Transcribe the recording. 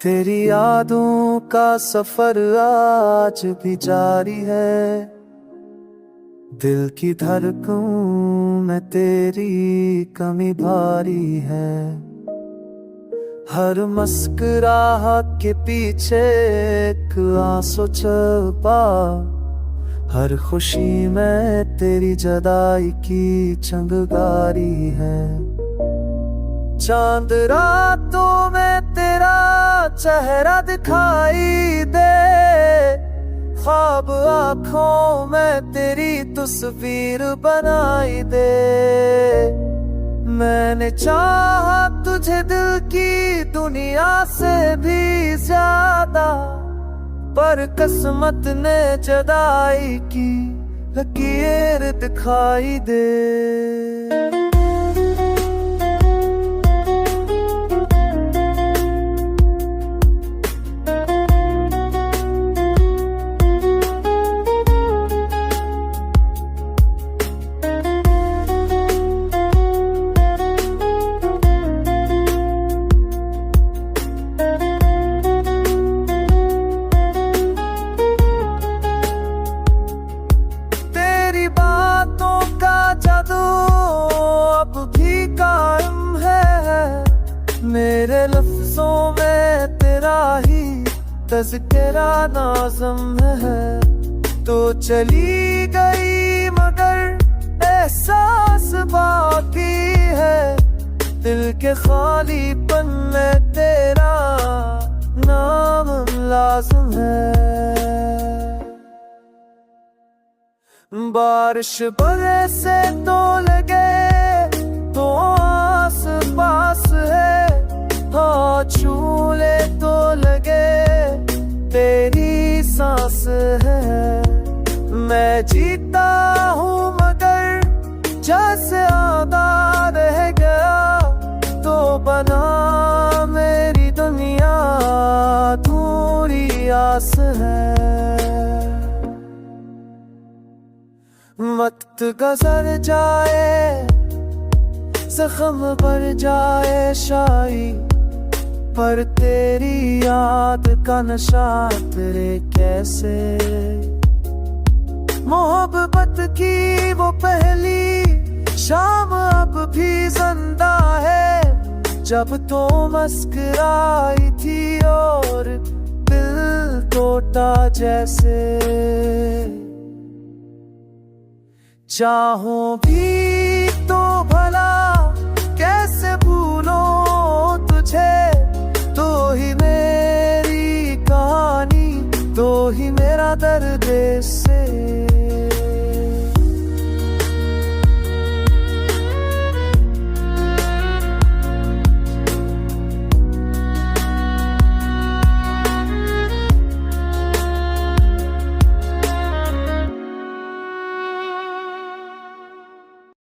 तेरी यादों का सफर आज भी जारी है। दिल की धड़कन में तेरी कमी भारी है। हर मुस्कुराहट के पीछे एक आंसू छुपा। हर खुशी में तेरी जुदाई की चिंगारी है। चांद रातों में तेरा चेहरा दिखाई दे। ख्वाब आँखों में तेरी तस्वीर बनाई दे। मैंने चाहा तुझे दिल की दुनिया से भी ज्यादा, पर किस्मत ने जुदाई की लकीर दिखाई दे। अब भी कायम है। मेरे लफ्जों में तेरा ही तज़किरा नाज़म है। तो चली गई मगर एहसास बाकी है। दिल के खालीपन में तेरा नाम लाज़िम है। बारिश बरसे तो लगे तो आस पास है। हाँ छू ले तो लगे तेरी सांस है। मैं जीता हूँ मगर जैसे आधा रह गया। तो बना मेरी दुनिया थोड़ी आस है। वक्त गुजर जाए, जख्म बढ़ जाए शाही, पर तेरी याद का नशा तेरे कैसे। मोहब्बत की वो पहली शाम अब भी जिंदा है। जब तो मुस्कुराई थी और दिल टूटा जैसे। चाहों भी